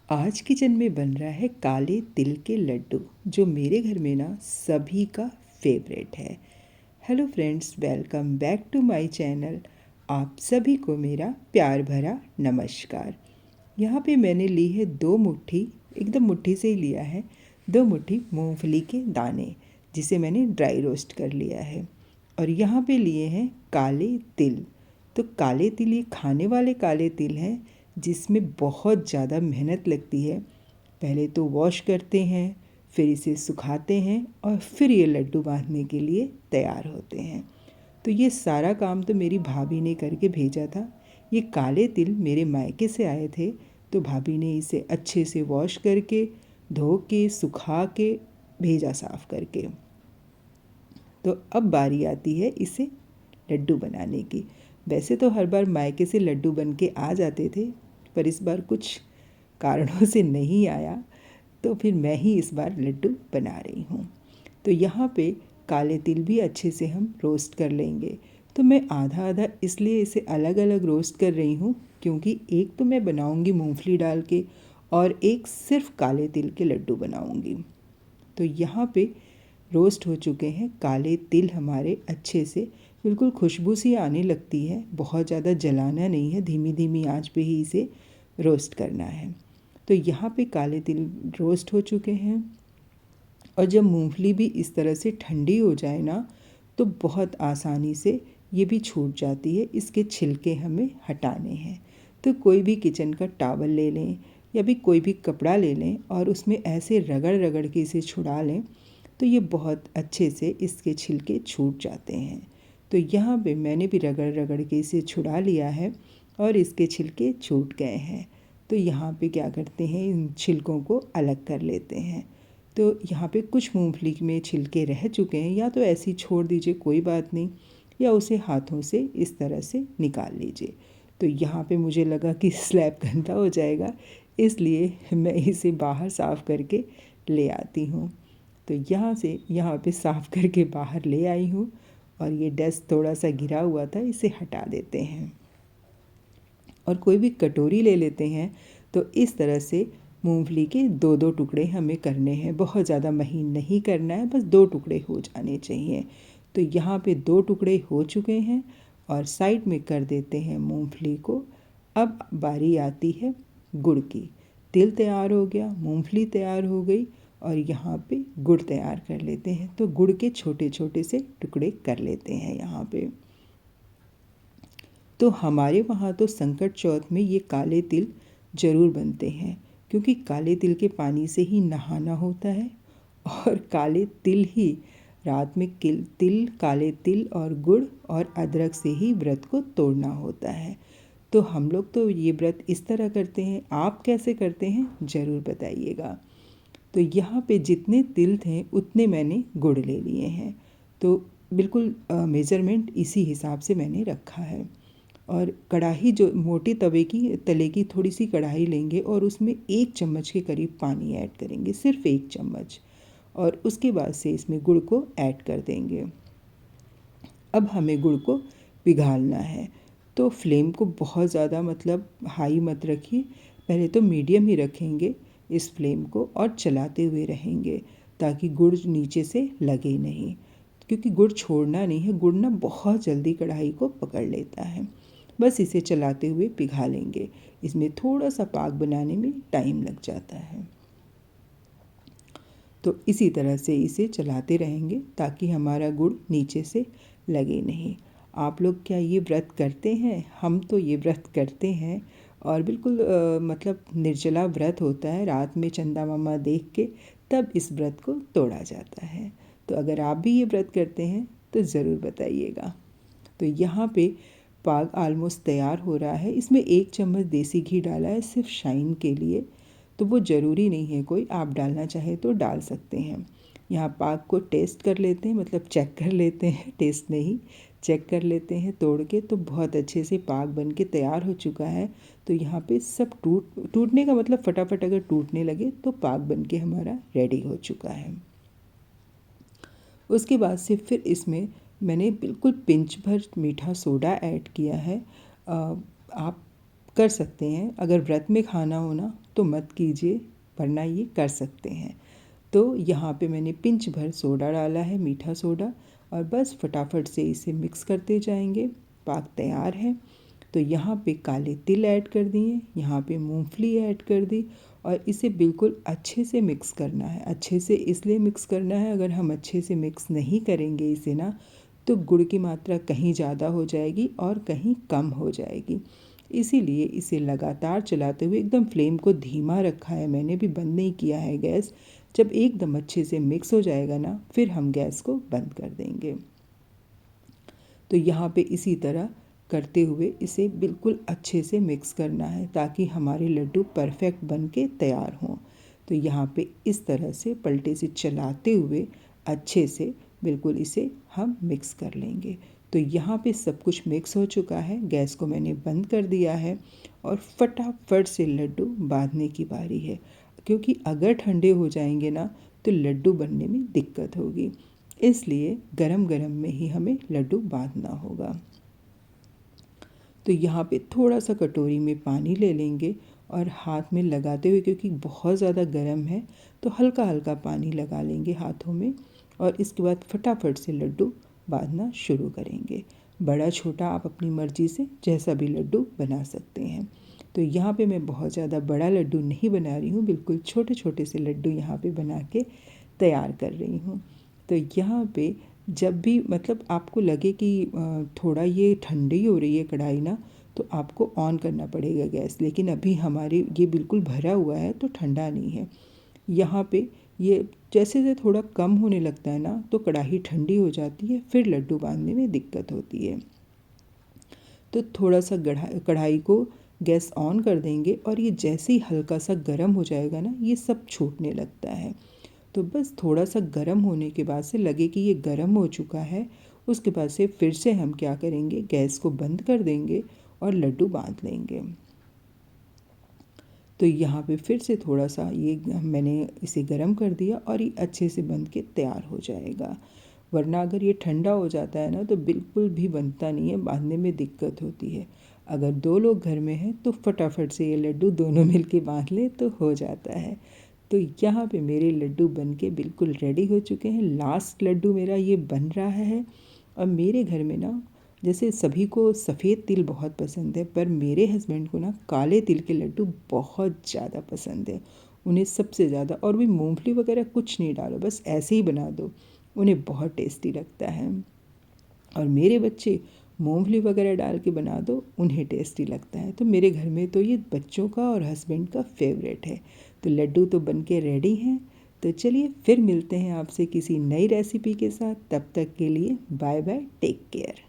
आज किचन में बन रहा है काले तिल के लड्डू, जो मेरे घर में ना सभी का फेवरेट है। Hello friends, welcome back to my channel. आप सभी को मेरा प्यार भरा नमस्कार। यहाँ पे मैंने ली है 2 मुट्ठी, एकदम मुट्ठी से ही लिया है, 2 मुट्ठी मूंगफली के दाने, जिसे मैंने ड्राई रोस्ट कर लिया है। और यहाँ पे लिए हैं काले तिल। तो काले तिल ये खाने वाले काले तिल हैं, जिसमें बहुत ज़्यादा मेहनत लगती है। पहले तो वॉश करते हैं, फिर इसे सुखाते हैं और फिर ये लड्डू बांधने के लिए तैयार होते हैं। तो ये सारा काम तो मेरी भाभी ने करके भेजा था। ये काले तिल मेरे मायके से आए थे, तो भाभी ने इसे अच्छे से वॉश करके, धो के, सुखा के भेजा साफ़ करके। तो अब बारी आती है इसे लड्डू बनाने की। वैसे तो हर बार मायके से लड्डू बन के आ जाते थे, पर इस बार कुछ कारणों से नहीं आया, तो फिर मैं ही इस बार लड्डू बना रही हूँ। तो यहाँ पे काले तिल भी अच्छे से हम रोस्ट कर लेंगे। तो मैं आधा आधा इसलिए इसे अलग अलग रोस्ट कर रही हूँ, क्योंकि एक तो मैं बनाऊँगी मूंगफली डाल के और एक सिर्फ काले तिल के लड्डू बनाऊँगी। तो यहाँ पे रोस्ट हो चुके हैं काले तिल हमारे अच्छे से, बिल्कुल खुशबू सी आने लगती है। बहुत ज़्यादा जलाना नहीं है, धीमी धीमी आंच पे ही इसे रोस्ट करना है। तो यहाँ पे काले तिल रोस्ट हो चुके हैं। और जब मूंगफली भी इस तरह से ठंडी हो जाए ना, तो बहुत आसानी से ये भी छूट जाती है। इसके छिलके हमें हटाने हैं। तो कोई भी किचन का टॉवल ले लें या भी कोई भी कपड़ा ले लें और उसमें ऐसे रगड़ रगड़ के इसे छुड़ा लें, तो ये बहुत अच्छे से इसके छिलके छूट जाते हैं। तो यहाँ पे मैंने भी रगड़ रगड़ के इसे छुड़ा लिया है और इसके छिलके छूट गए हैं। तो यहाँ पे क्या करते हैं, इन छिलकों को अलग कर लेते हैं। तो यहाँ पे कुछ मूंगफली में छिलके रह चुके हैं, या तो ऐसे ही छोड़ दीजिए, कोई बात नहीं, या उसे हाथों से इस तरह से निकाल लीजिए। तो यहाँ पे मुझे लगा कि स्लैब गंदा हो जाएगा, इसलिए मैं इसे बाहर साफ़ करके ले आती हूँ। तो यहाँ पे साफ़ करके बाहर ले आई हूँ और ये डस्ट थोड़ा सा गिरा हुआ था, इसे हटा देते हैं। और कोई भी कटोरी ले लेते हैं, तो इस तरह से मूंगफली के 2-2 टुकड़े हमें करने हैं। बहुत ज़्यादा महीन नहीं करना है, बस 2 टुकड़े हो जाने चाहिए। तो यहाँ पे 2 टुकड़े हो चुके हैं और साइड में कर देते हैं मूंगफली को। अब बारी आती है गुड़ की। तिल तैयार हो गया, मूंगफली तैयार हो गई और यहाँ पे गुड़ तैयार कर लेते हैं। तो गुड़ के छोटे छोटे से टुकड़े कर लेते हैं यहाँ पे। तो हमारे वहाँ तो संकट चौथ में ये काले तिल ज़रूर बनते हैं, क्योंकि काले तिल के पानी से ही नहाना होता है और काले तिल ही रात में तिल, काले तिल और गुड़ और अदरक से ही व्रत को तोड़ना होता है। तो हम लोग तो ये व्रत इस तरह करते हैं। आप कैसे करते हैं ज़रूर बताइएगा। तो यहाँ पे जितने तिल थे उतने मैंने गुड़ ले लिए हैं। तो बिल्कुल मेज़रमेंट इसी हिसाब से मैंने रखा है। और कढ़ाई, जो मोटे तले की थोड़ी सी कढ़ाई लेंगे और उसमें 1 चम्मच के करीब पानी ऐड करेंगे, सिर्फ 1 चम्मच। और उसके बाद से इसमें गुड़ को ऐड कर देंगे। अब हमें गुड़ को पिघालना है। तो फ्लेम को बहुत ज़्यादा हाई मत रखिए, पहले तो मीडियम ही रखेंगे इस फ्लेम को और चलाते हुए रहेंगे, ताकि गुड़ नीचे से लगे नहीं, क्योंकि गुड़ छोड़ना नहीं है। गुड़ ना बहुत जल्दी कढ़ाई को पकड़ लेता है। बस इसे चलाते हुए पिघा लेंगे। इसमें थोड़ा सा पाक बनाने में टाइम लग जाता है। तो इसी तरह से इसे चलाते रहेंगे ताकि हमारा गुड़ नीचे से लगे नहीं। आप लोग क्या ये व्रत करते हैं? हम तो ये व्रत करते हैं और बिल्कुल निर्जला व्रत होता है। रात में चंदा मामा देख के तब इस व्रत को तोड़ा जाता है। तो अगर आप भी ये व्रत करते हैं तो ज़रूर बताइएगा। तो यहाँ पे पाग ऑलमोस्ट तैयार हो रहा है। इसमें 1 चम्मच देसी घी डाला है सिर्फ शाइन के लिए, तो वो ज़रूरी नहीं है, कोई आप डालना चाहे तो डाल सकते हैं। यहाँ पाग को टेस्ट कर लेते हैं, चेक कर लेते हैं, टेस्ट नहीं, चेक कर लेते हैं तोड़ के। तो बहुत अच्छे से पाग बन के तैयार हो चुका है। तो यहाँ पे सब टूटने का फटाफट अगर टूटने लगे तो पाग बन के हमारा रेडी हो चुका है। उसके बाद से फिर इसमें मैंने बिल्कुल पिंच भर मीठा सोडा ऐड किया है। आप कर सकते हैं, अगर व्रत में खाना हो ना तो मत कीजिए, वरना ये कर सकते हैं। तो यहाँ पे मैंने पिंच भर सोडा डाला है, मीठा सोडा, और बस फटाफट से इसे मिक्स करते जाएंगे। पाक तैयार है। तो यहाँ पे काले तिल ऐड कर दिए, यहाँ पे मूंगफली ऐड कर दी, और इसे बिल्कुल अच्छे से मिक्स करना है। अच्छे से इसलिए मिक्स करना है, अगर हम अच्छे से मिक्स नहीं करेंगे इसे ना, तो गुड़ की मात्रा कहीं ज़्यादा हो जाएगी और कहीं कम हो जाएगी। इसीलिए इसे लगातार चलाते हुए, एकदम फ्लेम को धीमा रखा है मैंने, भी बंद नहीं किया है गैस। जब एकदम अच्छे से मिक्स हो जाएगा ना, फिर हम गैस को बंद कर देंगे। तो यहाँ पे इसी तरह करते हुए इसे बिल्कुल अच्छे से मिक्स करना है, ताकि हमारे लड्डू परफेक्ट बन के तैयार हों। तो यहाँ पे इस तरह से पलटे से चलाते हुए अच्छे से बिल्कुल इसे हम मिक्स कर लेंगे। तो यहाँ पे सब कुछ मिक्स हो चुका है, गैस को मैंने बंद कर दिया है, और फटाफट से लड्डू बांधने की बारी है। क्योंकि अगर ठंडे हो जाएंगे ना, तो लड्डू बनने में दिक्कत होगी, इसलिए गरम गरम में ही हमें लड्डू बांधना होगा। तो यहाँ पे थोड़ा सा कटोरी में पानी ले लेंगे, और हाथ में लगाते हुए, क्योंकि बहुत ज़्यादा गर्म है, तो हल्का हल्का पानी लगा लेंगे हाथों में, और इसके बाद फटाफट से लड्डू बांधना शुरू करेंगे। बड़ा छोटा आप अपनी मर्ज़ी से जैसा भी लड्डू बना सकते हैं। तो यहाँ पे मैं बहुत ज़्यादा बड़ा लड्डू नहीं बना रही हूँ, बिल्कुल छोटे छोटे से लड्डू यहाँ पे बना के तैयार कर रही हूँ। तो यहाँ पे जब भी मतलब आपको लगे कि थोड़ा ये ठंडी हो रही है कढ़ाई ना, तो आपको ऑन करना पड़ेगा गैस। लेकिन अभी हमारे ये बिल्कुल भरा हुआ है, तो ठंडा नहीं है। यहाँ पे ये जैसे जैसे थोड़ा कम होने लगता है ना, तो कढ़ाई ठंडी हो जाती है, फिर लड्डू बांधने में दिक्कत होती है। तो थोड़ा सा कढ़ाई को गैस ऑन कर देंगे, और ये जैसे ही हल्का सा गर्म हो जाएगा ना, ये सब छूटने लगता है। तो बस थोड़ा सा गर्म होने के बाद से लगे कि ये गर्म हो चुका है, उसके बाद से फिर से हम क्या करेंगे, गैस को बंद कर देंगे और लड्डू बांध लेंगे। तो यहाँ पे फिर से थोड़ा सा ये मैंने इसे गर्म कर दिया, और ये अच्छे से बन के तैयार हो जाएगा। वरना अगर ये ठंडा हो जाता है ना, तो बिल्कुल भी बनता नहीं है, बांधने में दिक्कत होती है। अगर 2 लोग घर में हैं, तो फटाफट से ये लड्डू दोनों मिल के बांध लें तो हो जाता है। तो यहाँ पे मेरे लड्डू बन के बिल्कुल रेडी हो चुके हैं। लास्ट लड्डू मेरा ये बन रहा है। और मेरे घर में ना, जैसे सभी को सफ़ेद तिल बहुत पसंद है, पर मेरे हस्बैंड को ना काले तिल के लड्डू बहुत ज़्यादा पसंद है। उन्हें सबसे ज़्यादा, और भी मूंगफली वगैरह कुछ नहीं डालो, बस ऐसे ही बना दो, उन्हें बहुत टेस्टी लगता है। और मेरे बच्चे मूंगफली वगैरह डाल के बना दो, उन्हें टेस्टी लगता है। तो मेरे घर में तो ये बच्चों का और हस्बैंड का फेवरेट है। तो लड्डू तो बन के रेडी हैं। तो चलिए फिर मिलते हैं आपसे किसी नई रेसिपी के साथ। तब तक के लिए बाय बाय, टेक केयर।